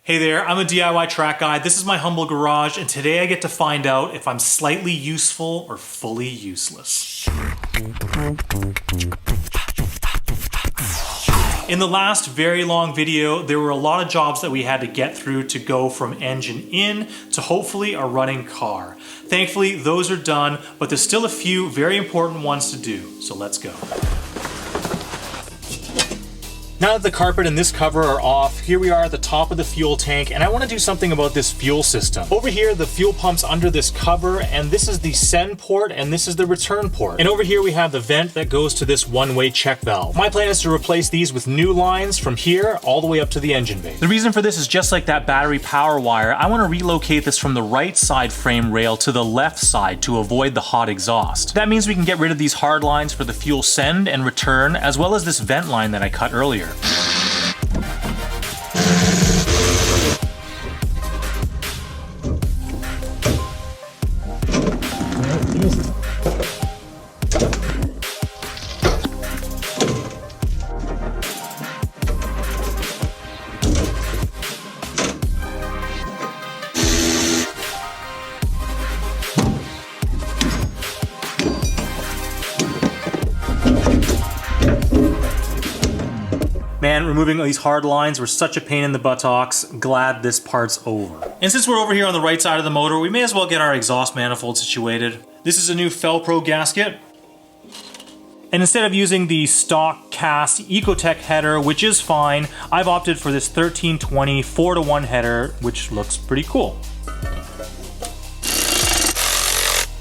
Hey there, I'm a DIY track guy. This is my humble garage, and today I get to find out if I'm slightly useful or fully useless. In the last very long video, there were a lot of jobs that we had to get through to go from engine in to hopefully a running car. Thankfully, those are done, but there's still a few very important ones to do, so let's go. Now that the carpet and this cover are off, here we are at the top of the fuel tank, and I want to do something about this fuel system. Over here, the fuel pump's under this cover, and this is the send port, and this is the return port. And over here, we have the vent that goes to this one-way check valve. My plan is to replace these with new lines from here all the way up to the engine bay. The reason for this is just like that battery power wire, I want to relocate this from the right side frame rail to the left side to avoid the hot exhaust. That means we can get rid of these hard lines for the fuel send and return, as well as this vent line that I cut earlier. Man, removing these hard lines were such a pain in the buttocks. Glad this part's over. And since we're over here on the right side of the motor, we may as well get our exhaust manifold situated. This is a new Fel-Pro gasket. And instead of using the stock cast Ecotec header, which is fine, I've opted for this 1320 4-to-1 header, which looks pretty cool.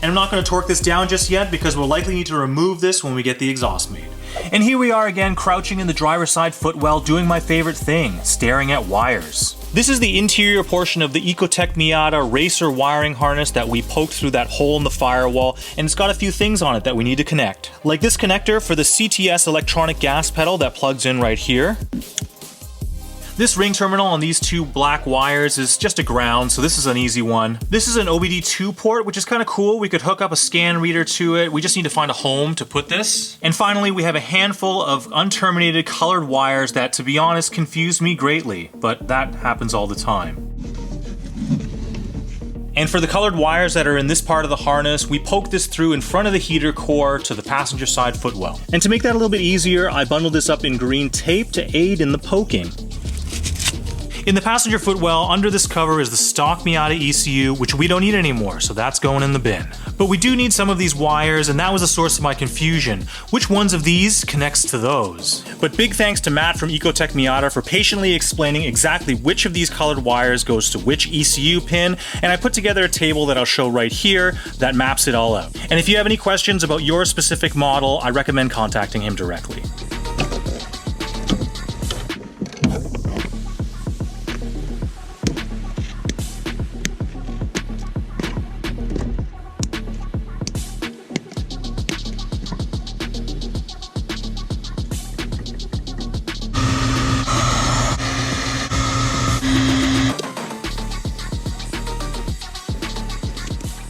And I'm not going to torque this down just yet because we'll likely need to remove this when we get the exhaust made. And here we are again, crouching in the driver's side footwell, doing my favorite thing, staring at wires. This is the interior portion of the Ecotec Miata racer wiring harness that we poked through that hole in the firewall, and it's got a few things on it that we need to connect. Like this connector for the CTS electronic gas pedal that plugs in right here. This ring terminal on these two black wires is just a ground, so this is an easy one. This is an OBD2 port, which is kind of cool. We could hook up a scan reader to it. We just need to find a home to put this. And finally, we have a handful of unterminated colored wires that, to be honest, confuse me greatly, but that happens all the time. And for the colored wires that are in this part of the harness, we poke this through in front of the heater core to the passenger side footwell. And to make that a little bit easier, I bundled this up in green tape to aid in the poking. In the passenger footwell, under this cover is the stock Miata ECU, which we don't need anymore, so that's going in the bin. But we do need some of these wires, and that was the source of my confusion. Which ones of these connects to those? But big thanks to Matt from Ecotec Miata for patiently explaining exactly which of these colored wires goes to which ECU pin, and I put together a table that I'll show right here that maps it all out. And if you have any questions about your specific model, I recommend contacting him directly.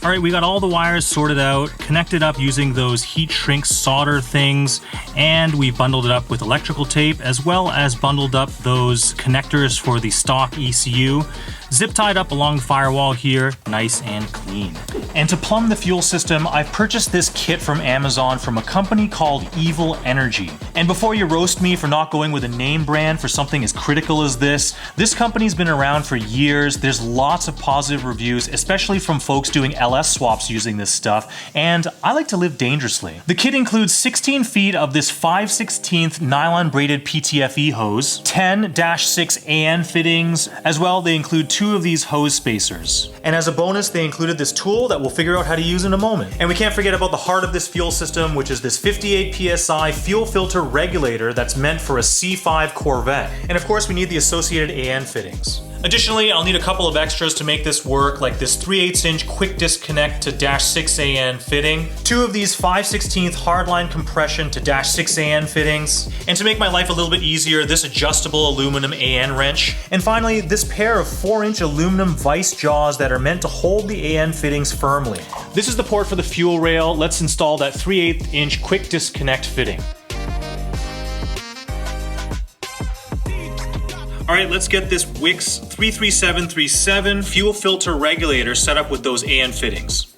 All right, we got all the wires sorted out, connected up using those heat shrink solder things, and we bundled it up with electrical tape, as well as bundled up those connectors for the stock ECU, zip tied up along the firewall here, nice and clean. And to plumb the fuel system, I've purchased this kit from Amazon from a company called Evil Energy. And before you roast me for not going with a name brand for something as critical as this company's been around for years. There's lots of positive reviews, especially from folks doing LS swaps using this stuff, and I like to live dangerously. The kit includes 16 feet of this 5/16 nylon braided PTFE hose, 10-6 AN fittings, as well they include 2 of these hose spacers. And as a bonus, they included this tool that we'll figure out how to use in a moment. And we can't forget about the heart of this fuel system, which is this 58 PSI fuel filter regulator that's meant for a C5 Corvette. And of course, we need the associated AN fittings. Additionally, I'll need a couple of extras to make this work, like this 3/8" quick disconnect to -6 AN fitting, 2 of these 5/16 hardline compression to -6 AN fittings, and to make my life a little bit easier, this adjustable aluminum AN wrench, and finally, this pair of 4-inch aluminum vise jaws that are meant to hold the AN fittings firmly. This is the port for the fuel rail. Let's install that 3/8" quick disconnect fitting. All right, let's get this Wix 33737 fuel filter regulator set up with those AN fittings.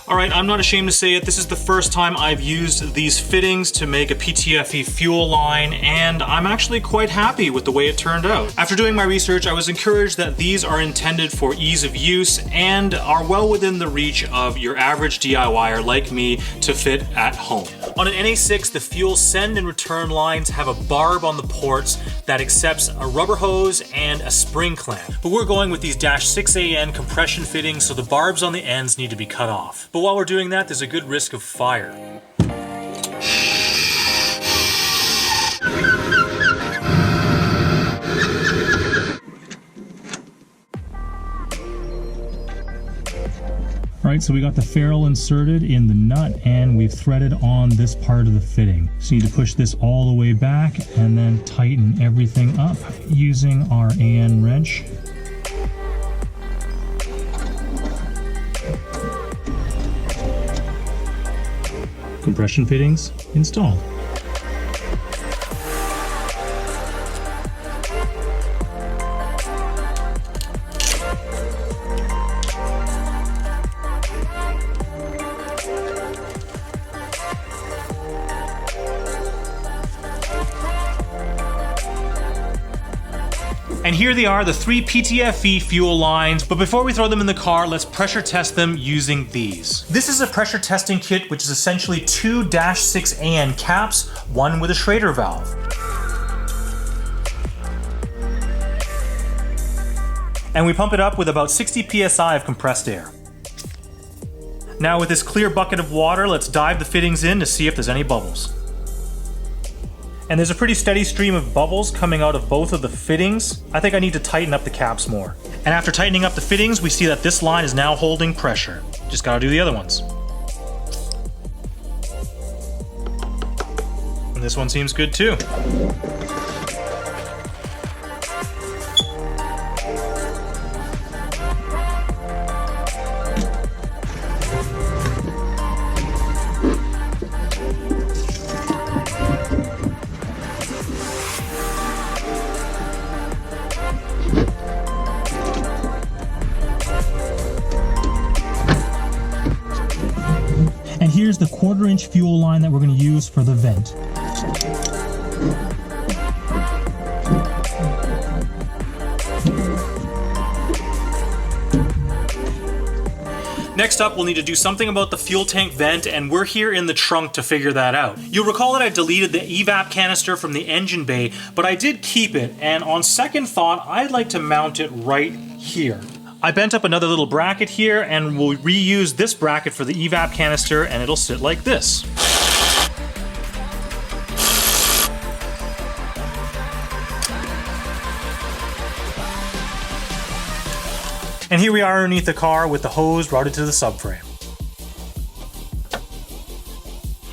Alright, I'm not ashamed to say it, this is the first time I've used these fittings to make a PTFE fuel line, and I'm actually quite happy with the way it turned out. After doing my research, I was encouraged that these are intended for ease of use and are well within the reach of your average DIYer like me to fit at home. On an NA6, the fuel send and return lines have a barb on the ports that accepts a rubber hose and a spring clamp. But we're going with these -6AN compression fittings, so the barbs on the ends need to be cut off. But while we're doing that, there's a good risk of fire. Alright, so we got the ferrule inserted in the nut and we've threaded on this part of the fitting. So you need to push this all the way back and then tighten everything up using our AN wrench. Compression fittings installed. And here they are, the 3 PTFE fuel lines, but before we throw them in the car, let's pressure test them using these. This is a pressure testing kit, which is essentially 2 -6AN caps, one with a Schrader valve. And we pump it up with about 60 PSI of compressed air. Now with this clear bucket of water, let's dive the fittings in to see if there's any bubbles. And there's a pretty steady stream of bubbles coming out of both of the fittings. I think I need to tighten up the caps more. And after tightening up the fittings, we see that this line is now holding pressure. Just gotta do the other ones. And this one seems good too. And here's the 1/4-inch fuel line that we're going to use for the vent. Next up, we'll need to do something about the fuel tank vent, and we're here in the trunk to figure that out. You'll recall that I deleted the EVAP canister from the engine bay, but I did keep it, and on second thought, I'd like to mount it right here. I bent up another little bracket here, and we'll reuse this bracket for the EVAP canister, and it'll sit like this. And here we are underneath the car with the hose routed to the subframe.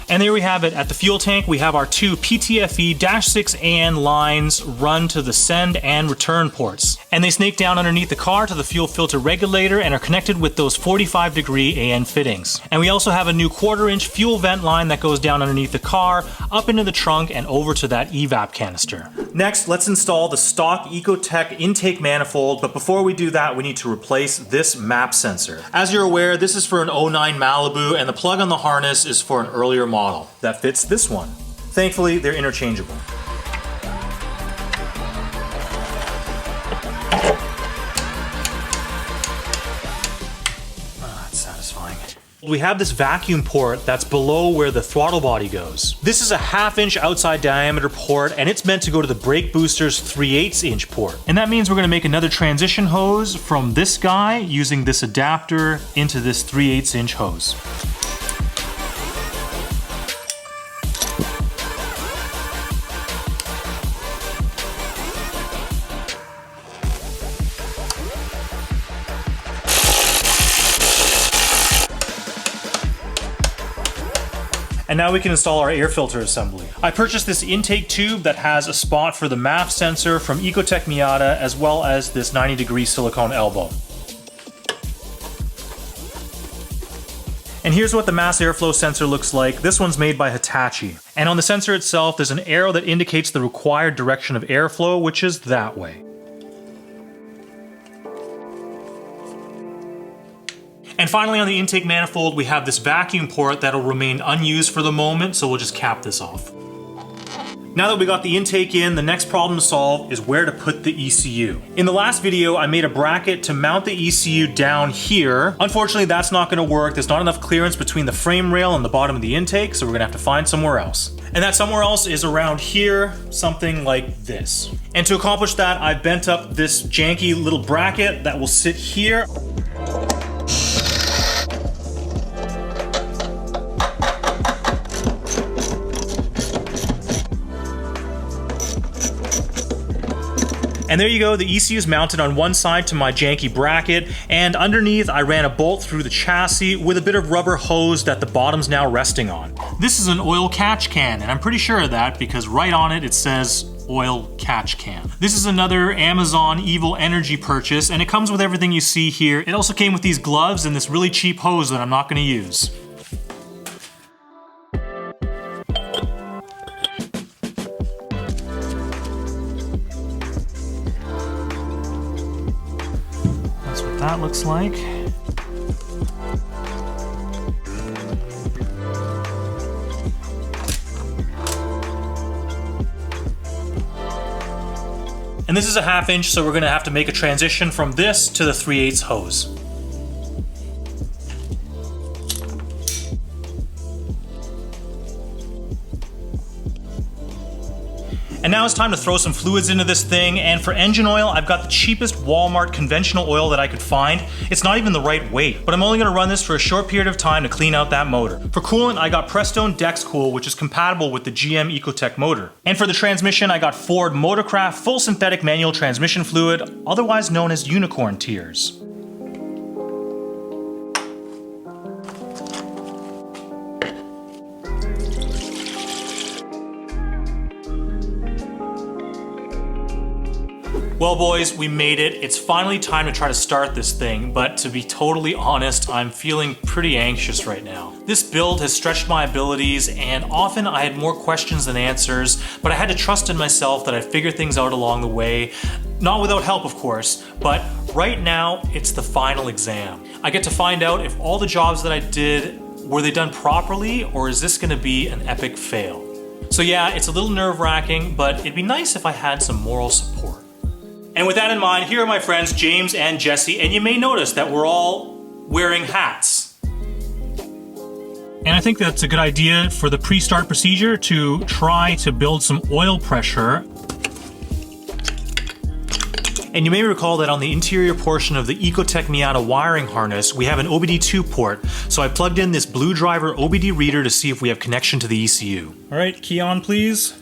And there we have it. At the fuel tank, we have our 2 PTFE -6AN lines run to the send and return ports. And they snake down underneath the car to the fuel filter regulator and are connected with those 45-degree AN fittings. And we also have a new 1/4-inch fuel vent line that goes down underneath the car, up into the trunk, and over to that EVAP canister. Next, let's install the stock Ecotec intake manifold, but before we do that, we need to replace this map sensor. As you're aware, this is for an 09 Malibu, and the plug on the harness is for an earlier model that fits this one. Thankfully, they're interchangeable. That's satisfying. We have this vacuum port that's below where the throttle body goes. This is a 1/2 inch outside diameter port, and it's meant to go to the brake booster's 3/8 inch port. And that means we're gonna make another transition hose from this guy using this adapter into this 3/8 inch hose. And now we can install our air filter assembly. I purchased this intake tube that has a spot for the MAF sensor from Ecotec Miata, as well as this 90-degree silicone elbow. And here's what the mass airflow sensor looks like. This one's made by Hitachi. And on the sensor itself, there's an arrow that indicates the required direction of airflow, which is that way. And finally, on the intake manifold, we have this vacuum port that'll remain unused for the moment, so we'll just cap this off. Now that we got the intake in, the next problem to solve is where to put the ECU. In the last video, I made a bracket to mount the ECU down here. Unfortunately, that's not gonna work. There's not enough clearance between the frame rail and the bottom of the intake, so we're gonna have to find somewhere else. And that somewhere else is around here, something like this. And to accomplish that, I bent up this janky little bracket that will sit here. And there you go, the ECU is mounted on one side to my janky bracket, and underneath I ran a bolt through the chassis with a bit of rubber hose that the bottom's now resting on. This is an oil catch can, and I'm pretty sure of that because right on it, it says oil catch can. This is another Amazon Evil Energy purchase, and it comes with everything you see here. It also came with these gloves and this really cheap hose that I'm not gonna use. That looks like. And this is a 1/2 inch, so we're gonna have to make a transition from this to the 3/8 hose. And now it's time to throw some fluids into this thing, and for engine oil, I've got the cheapest Walmart conventional oil that I could find. It's not even the right weight, but I'm only gonna run this for a short period of time to clean out that motor. For coolant, I got Prestone DexCool, which is compatible with the GM Ecotec motor. And for the transmission, I got Ford Motorcraft full synthetic manual transmission fluid, otherwise known as unicorn tears. Well boys, we made it. It's finally time to try to start this thing, but to be totally honest, I'm feeling pretty anxious right now. This build has stretched my abilities, and often I had more questions than answers, but I had to trust in myself that I'd figure things out along the way. Not without help, of course, but right now, it's the final exam. I get to find out if all the jobs that I did, were they done properly, or is this gonna be an epic fail? So yeah, it's a little nerve-wracking, but it'd be nice if I had some moral support. And with that in mind, here are my friends James and Jesse, and you may notice that we're all wearing hats. And I think that's a good idea for the pre-start procedure to try to build some oil pressure. And you may recall that on the interior portion of the Ecotec Miata wiring harness, we have an OBD2 port. So I plugged in this blue driver OBD reader to see if we have connection to the ECU. All right, key on please.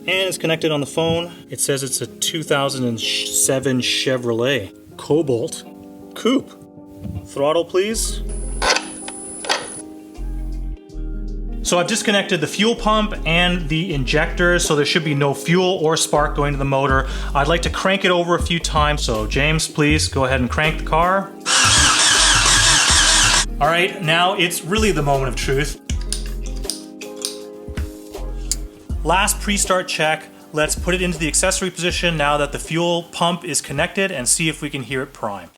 And it's connected on the phone. It says it's a 2007 Chevrolet Cobalt Coupe. Throttle, please. So I've disconnected the fuel pump and the injector, so there should be no fuel or spark going to the motor. I'd like to crank it over a few times. So James, please go ahead and crank the car. All right, now it's really the moment of truth. Last pre-start check, let's put it into the accessory position now that the fuel pump is connected and see if we can hear it prime.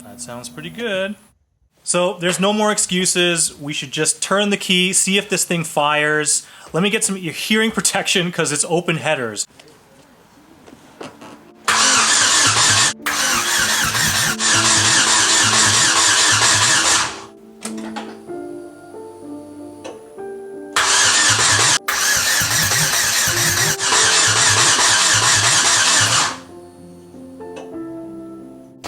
That sounds pretty good. So there's no more excuses. We should just turn the key, see if this thing fires. Let me get some hearing protection because it's open headers.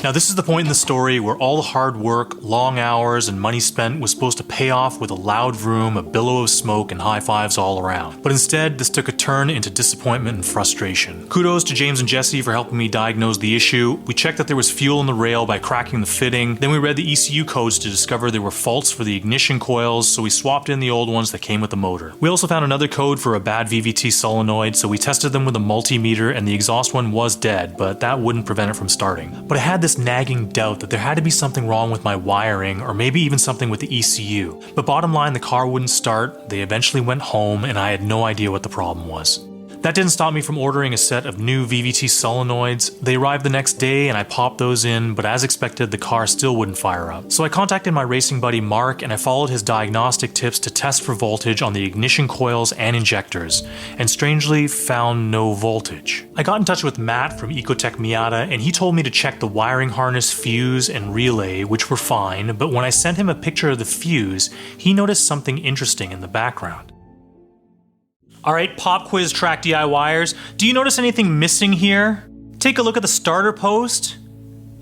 Now this is the point in the story where all the hard work, long hours, and money spent was supposed to pay off with a loud vroom, a billow of smoke, and high fives all around. But instead, this took a turn into disappointment and frustration. Kudos to James and Jesse for helping me diagnose the issue. We checked that there was fuel in the rail by cracking the fitting, then we read the ECU codes to discover there were faults for the ignition coils, so we swapped in the old ones that came with the motor. We also found another code for a bad VVT solenoid, so we tested them with a multimeter, and the exhaust one was dead, but that wouldn't prevent it from starting. But I had this nagging doubt that there had to be something wrong with my wiring, or maybe even something with the ECU. But bottom line, the car wouldn't start, they eventually went home, and I had no idea what the problem was. That didn't stop me from ordering a set of new VVT solenoids. They arrived the next day and I popped those in, but as expected, the car still wouldn't fire up. So I contacted my racing buddy Mark and I followed his diagnostic tips to test for voltage on the ignition coils and injectors, and strangely found no voltage. I got in touch with Matt from Ecotec Miata and he told me to check the wiring harness, fuse, and relay, which were fine, but when I sent him a picture of the fuse, he noticed something interesting in the background. Alright, pop quiz track DIYers, do you notice anything missing here? Take a look at the starter post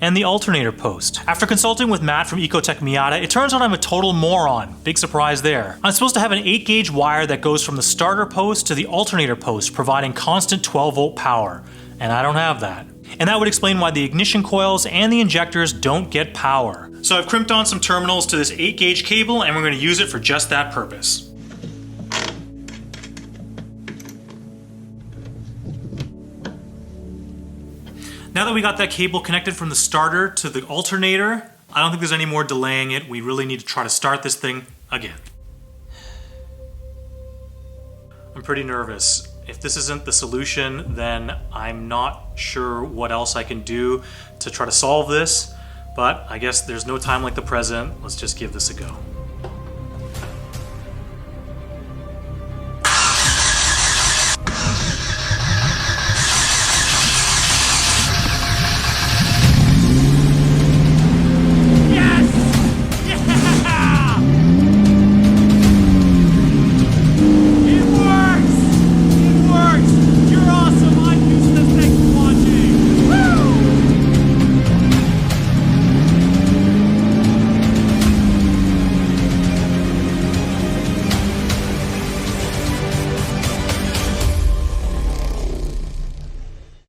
and the alternator post. After consulting with Matt from Ecotec Miata, it turns out I'm a total moron. Big surprise there. I'm supposed to have an 8-gauge wire that goes from the starter post to the alternator post, providing constant 12-volt power, and I don't have that. And that would explain why the ignition coils and the injectors don't get power. So I've crimped on some terminals to this 8-gauge cable and we're going to use it for just that purpose. Now that we got that cable connected from the starter to the alternator, I don't think there's any more delaying it. We really need to try to start this thing again. I'm pretty nervous. If this isn't the solution, then I'm not sure what else I can do to try to solve this, but I guess there's no time like the present. Let's just give this a go.